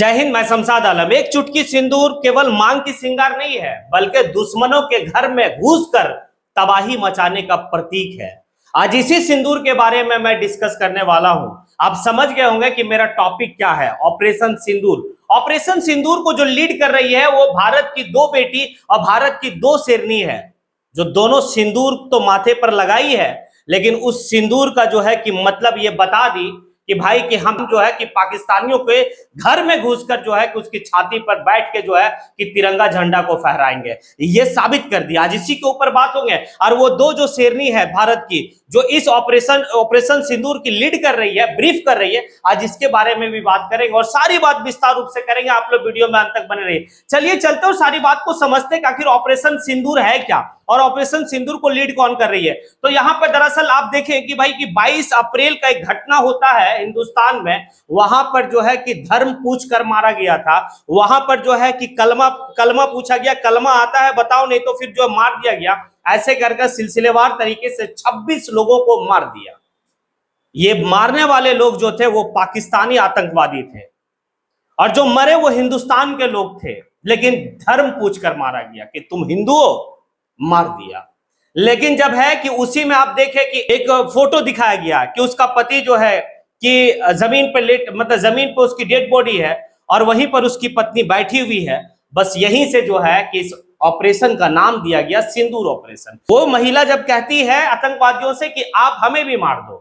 जय हिंद। मैं शमशाद आलम। एक चुटकी सिंदूर केवल मांग की श्रृंगार नहीं है, बल्कि दुश्मनों के घर में घुसकर तबाही मचाने का प्रतीक है। आज इसी सिंदूर के बारे में मैं डिस्कस करने वाला हूं। आप समझ गए होंगे कि मेरा टॉपिक क्या है। ऑपरेशन सिंदूर। ऑपरेशन सिंदूर को जो लीड कर रही है वो भारत की दो बेटी और भारत की दो शेरनी है, जो दोनों सिंदूर तो माथे पर लगाई है, लेकिन उस सिंदूर का जो है कि मतलब ये बता दी कि भाई कि हम जो है कि पाकिस्तानियों के घर में घुसकर जो है कि उसकी छाती पर बैठ के जो है कि तिरंगा झंडा को फहराएंगे। ये साबित कर दिया। आज इसी के ऊपर बात होंगे। और वो दो जो शेरनी है भारत की, जो इस ऑपरेशन सिंदूर की लीड कर रही है, ब्रीफ कर रही है, आज इसके बारे में भी बात करेंगे और सारी बात विस्तार रूप से करेंगे। आप लोग वीडियो में अंत तक बने रहिए। चलिए चलते और सारी बात को समझते हैं कि आखिर ऑपरेशन सिंदूर है क्या और ऑपरेशन सिंदूर को लीड कौन कर रही है। तो यहां पर दरअसल आप देखें कि भाई कि 22 अप्रैल का एक घटना होता है हिंदुस्तान में। वहां पर जो है कि धर्म पूछ कर मारा गया था। वहां पर जो है कि कलमा पूछा गया, कलमा आता है बताओ, नहीं तो फिर जो मार दिया गया। ऐसे करके सिलसिलेवार तरीके से 26 लोगों को मार दिया। ये मारने वाले लोग जो थे वो पाकिस्तानी आतंकवादी थे और जो मरे वो हिंदुस्तान के लोग थे, लेकिन धर्म पूछकर मारा गया कि तुम हिंदू हो, मार दिया। लेकिन जब है कि उसी में आप देखें कि एक फोटो दिखाया गया कि उसका पति जो है कि जमीन पर लेट, मतलब जमीन पर उसकी डेड बॉडी है और वहीं पर उसकी पत्नी बैठी हुई है। बस यहीं से जो है कि इस ऑपरेशन का नाम दिया गया सिंदूर ऑपरेशन। वो महिला जब कहती है आतंकवादियों से कि आप हमें भी मार दो,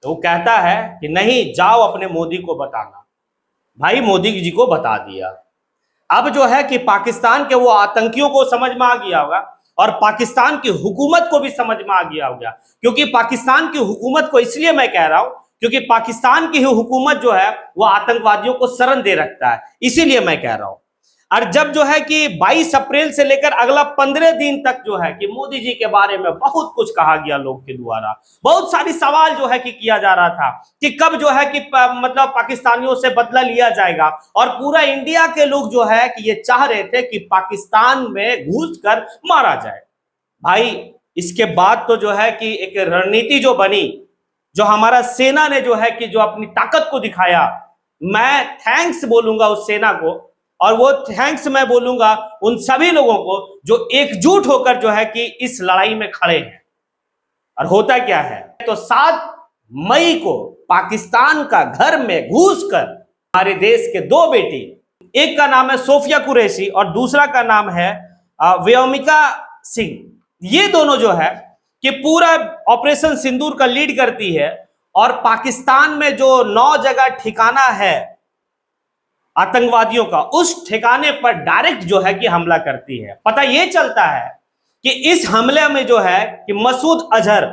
तो वो कहता है कि नहीं, जाओ अपने मोदी को बताना। भाई मोदी जी को बता दिया। अब जो है कि पाकिस्तान के वो आतंकियों को समझ में आ गया होगा और पाकिस्तान की हुकूमत को भी समझ में आ गया होगा। क्योंकि पाकिस्तान की हुकूमत को इसलिए मैं कह रहा हूं क्योंकि पाकिस्तान की हुकूमत जो है वो आतंकवादियों को शरण दे रखता है, इसीलिए मैं कह रहा हूं। और जब जो है कि 22 अप्रैल से लेकर अगला 15 दिन तक जो है कि मोदी जी के बारे में बहुत कुछ कहा गया, लोग के द्वारा बहुत सारी सवाल जो है कि किया जा रहा था कि कब जो है कि मतलब पाकिस्तानियों से बदला लिया जाएगा। और पूरा इंडिया के लोग जो है कि ये चाह रहे थे कि पाकिस्तान में घुसकर मारा जाए। भाई इसके बाद तो जो है कि एक रणनीति जो बनी, जो हमारा सेना ने जो है कि जो अपनी ताकत को दिखाया, मैं थैंक्स बोलूंगा उस सेना को। और वो थैंक्स मैं बोलूंगा उन सभी लोगों को जो एकजुट होकर जो है कि इस लड़ाई में खड़े हैं। और होता क्या है, तो 7 मई को पाकिस्तान का घर में घुसकर हमारे देश के दो बेटी, एक का नाम है सोफिया कुरैशी और दूसरा का नाम है व्योमिका सिंह। ये दोनों जो है कि पूरा ऑपरेशन सिंदूर का लीड करती है और पाकिस्तान में जो 9 जगह ठिकाना है आतंकवादियों का, उस ठिकाने पर डायरेक्ट जो है कि हमला करती है। पता यह चलता है कि इस हमले में जो है कि मसूद अजहर,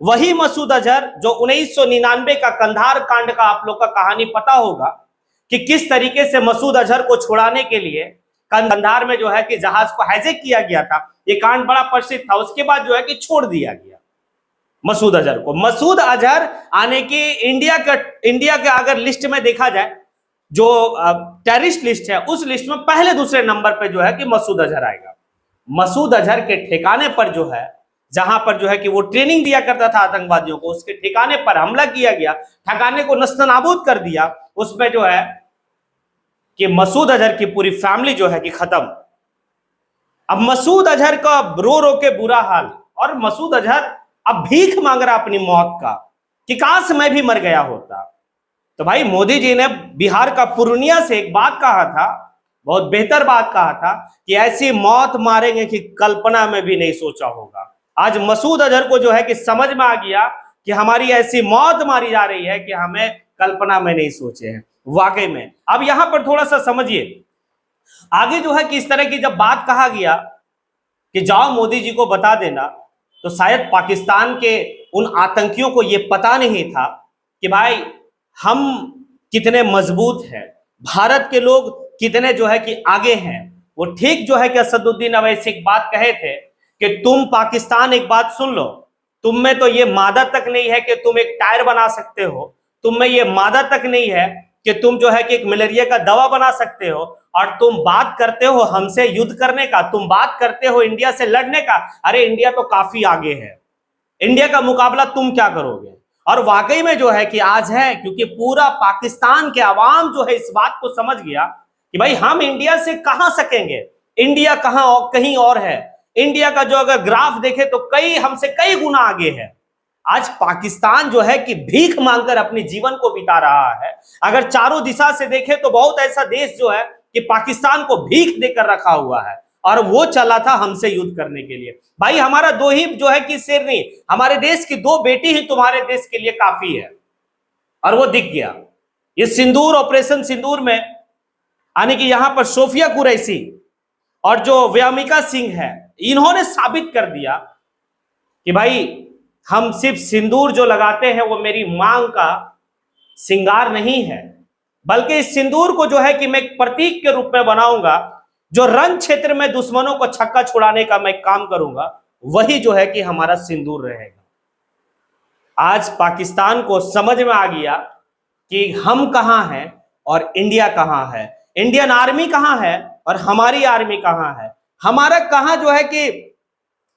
वही मसूद अजहर जो 1999 का कंधार कांड का आप लोग का कहानी पता होगा कि किस तरीके से मसूद अजहर को छुड़ाने के लिए कंधार में जो है कि जहाज को हाईजैक किया गया था। ये कांड बड़ा प्रसिद्ध था। उसके बाद जो है कि छोड़ दिया गया मसूद अजहर को। मसूद अजहर आने की इंडिया के अगर लिस्ट में देखा जाए, जो टेररिस्ट लिस्ट है, उस लिस्ट में पहले दूसरे नंबर पे जो है कि मसूद अजहर आएगा। मसूद अजहर के ठिकाने पर जो है, जहां पर जो है कि वो ट्रेनिंग दिया करता था आतंकवादियों को, उसके ठिकाने पर हमला किया गया, ठिकाने को नस्तनाबूद कर दिया। उसमें जो है कि मसूद अजहर की पूरी फैमिली जो है कि खत्म। अब मसूद अजहर का रो रो के बुरा हाल, और मसूद अजहर अब भीख मांग रहा अपनी मौत का कि काश मैं भी मर गया होता। तो भाई मोदी जी ने बिहार का पूर्णिया से एक बात कहा था, बहुत बेहतर बात कहा था कि ऐसी मौत मारेंगे कि कल्पना में भी नहीं सोचा होगा। आज मसूद अजहर को जो है कि समझ में आ गया कि हमारी ऐसी मौत मारी जा रही है कि हमें कल्पना में नहीं सोचे हैं वाकई में। अब यहां पर थोड़ा सा समझिए आगे जो है कि इस तरह की जब बात कहा गया कि जाओ मोदी जी को बता देना, तो शायद पाकिस्तान के उन आतंकियों को यह पता नहीं था कि भाई हम कितने मजबूत हैं, भारत के लोग कितने जो है कि आगे हैं। वो ठीक जो है कि असदुद्दीन अवैसी एक बात कहे थे कि तुम पाकिस्तान एक बात सुन लो, तुम में तो ये मादा तक नहीं है कि तुम एक टायर बना सकते हो, तुम में ये मादा तक नहीं है कि तुम जो है कि एक मलेरिया का दवा बना सकते हो, और तुम बात करते हो हमसे युद्ध करने का, तुम बात करते हो इंडिया से लड़ने का। अरे इंडिया तो काफी आगे है, इंडिया का मुकाबला तुम क्या करोगे। और वाकई में जो है कि आज है, क्योंकि पूरा पाकिस्तान के अवाम जो है इस बात को समझ गया कि भाई हम इंडिया से कहां सकेंगे, इंडिया कहीं और है। इंडिया का जो अगर ग्राफ देखे तो हमसे कई गुना आगे है। आज पाकिस्तान जो है कि भीख मांगकर अपने जीवन को बिता रहा है। अगर चारों दिशा से देखे तो बहुत ऐसा देश जो है कि पाकिस्तान को भीख देकर रखा हुआ है, और वो चला था हमसे युद्ध करने के लिए। भाई हमारा दो ही जो है कि शेर नहीं, हमारे देश की दो बेटी ही तुम्हारे देश के लिए काफी है, और वो दिख गया ये सिंदूर, ऑपरेशन सिंदूर में। यानी कि यहां पर सोफिया कुरैशी और जो व्यामिका सिंह है, इन्होंने साबित कर दिया कि भाई हम सिर्फ सिंदूर जो लगाते हैं वो मेरी मांग का श्रृंगार नहीं है, बल्कि इस सिंदूर को जो है कि मैं एक प्रतीक के रूप में बनाऊंगा। जो रण क्षेत्र में दुश्मनों को छक्का छुड़ाने का मैं काम करूंगा, वही जो है कि हमारा सिंदूर रहेगा। आज पाकिस्तान को समझ में आ गया कि हम कहां हैं और इंडिया कहां है, इंडियन आर्मी कहां है और हमारी आर्मी कहां है, हमारा कहां जो है कि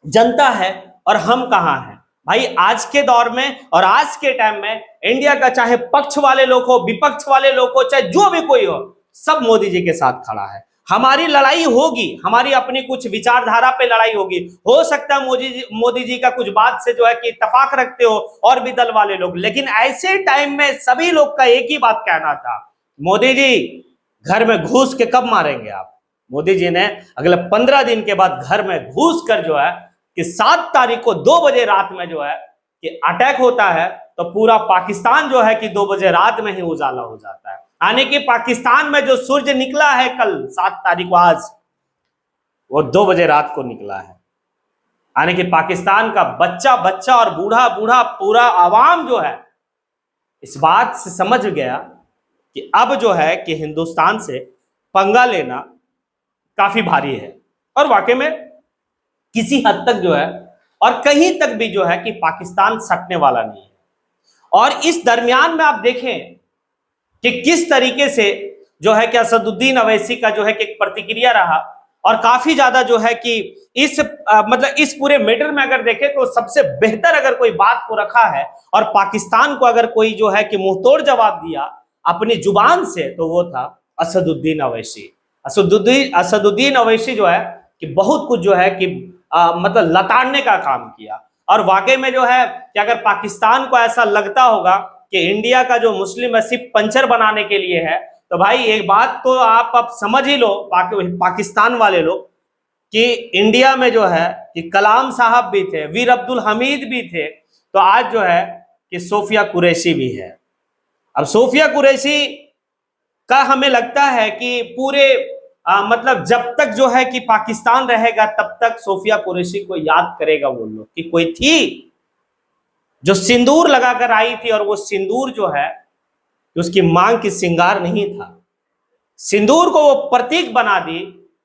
जनता है और हम कहां हैं। भाई आज के दौर में और आज के टाइम में इंडिया का चाहे पक्ष वाले लोग हो, विपक्ष वाले लोग हो, चाहे जो भी कोई हो, सब मोदी जी के साथ खड़ा है। हमारी लड़ाई होगी, हमारी अपनी कुछ विचारधारा पे लड़ाई होगी। हो सकता है मोदी जी का कुछ बात से जो है कि इत्तेफाक रखते हो और भी दल वाले लोग, लेकिन ऐसे टाइम में सभी लोग का एक ही बात कहना था, मोदी जी घर में घुस के कब मारेंगे आप। मोदी जी ने अगले 15 दिन के बाद घर में घुस कर जो है कि 7 तारीख को 2 बजे रात में जो है कि अटैक होता है, तो पूरा पाकिस्तान जो है कि 2 बजे रात में ही उजाला हो जाता है। यानी कि पाकिस्तान में जो सूर्य निकला है कल 7 तारीख को, आज वो 2 बजे रात को निकला है। यानी कि पाकिस्तान का बच्चा बच्चा और बूढ़ा बूढ़ा पूरा आवाम जो है इस बात से समझ गया कि अब जो है कि हिंदुस्तान से पंगा लेना काफी भारी है। और वाकई में किसी हद तक जो है और कहीं तक भी जो है कि पाकिस्तान सटने वाला नहीं है। और इस दरमियान में आप देखें कि किस तरीके से जो है कि असदुद्दीन अवैसी का जो है कि एक प्रतिक्रिया रहा, और काफी ज्यादा जो है कि मतलब इस पूरे मैटर में अगर देखें तो सबसे बेहतर अगर कोई बात को रखा है और पाकिस्तान को अगर कोई जो है कि मुंहतोड़ जवाब दिया अपनी जुबान से, तो वो था असदुद्दीन अवैसी। असदुद्दीन अवैसी जो है कि बहुत कुछ जो है कि मतलब लताड़ने का काम किया। और वाकई में जो है कि अगर पाकिस्तान को ऐसा लगता होगा कि इंडिया का जो मुस्लिम है सिर्फ पंचर बनाने के लिए है, तो भाई एक बात तो आप अब समझ ही लो पाकिस्तान वाले लोग कि इंडिया में जो है कि कलाम साहब भी थे, वीर अब्दुल हमीद भी थे, तो आज जो है कि सोफिया कुरैशी भी है। अब सोफिया कुरैशी का हमें लगता है कि पूरे मतलब जब तक जो है कि पाकिस्तान रहेगा तब तक सोफिया कुरैशी को याद करेगा वो लोग कि कोई थी जो सिंदूर लगाकर आई थी, और वो सिंदूर जो है उसकी मांग की श्रृंगार नहीं था। सिंदूर को वो प्रतीक बना दी,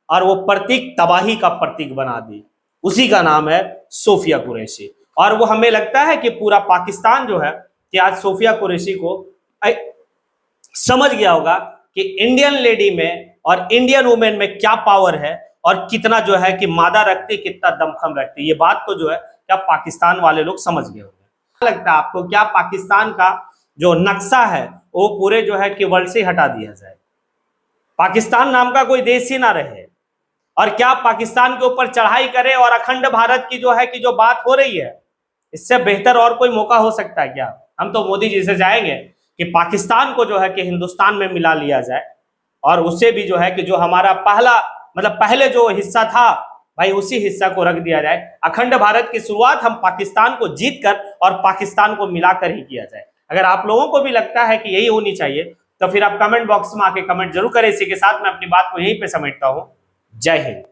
और वो प्रतीक तबाही का प्रतीक बना दी। उसी का नाम है सोफिया कुरैशी। और वो हमें लगता है कि पूरा पाकिस्तान जो है कि आज सोफिया कुरैशी को समझ गया होगा कि इंडियन लेडी में और इंडियन वुमेन में क्या पावर है, और कितना जो है कि मादा रखती, कितना दमखम रखती। ये बात को जो है क्या पाकिस्तान वाले लोग समझ गए होंगे। क्या लगता है आपको, क्या पाकिस्तान का जो नक्शा है वो पूरे जो है कि वर्ल्ड से हटा दिया जाए, पाकिस्तान नाम का कोई देश ही ना रहे, और क्या पाकिस्तान के ऊपर चढ़ाई करे और अखंड भारत की जो है कि जो बात हो रही है, इससे बेहतर और कोई मौका हो सकता है क्या। हम तो मोदी जी से जाएंगे कि पाकिस्तान को जो है कि हिंदुस्तान में मिला लिया जाए, और उससे भी जो है कि जो हमारा पहले जो हिस्सा था भाई उसी हिस्सा को रख दिया जाए। अखंड भारत की शुरुआत हम पाकिस्तान को जीतकर और पाकिस्तान को मिलाकर ही किया जाए। अगर आप लोगों को भी लगता है कि यही होनी चाहिए तो फिर आप कमेंट बॉक्स में आके कमेंट जरूर करें। इसी के साथ मैं अपनी बात को यहीं पे समेटता हूं। जय हिंद।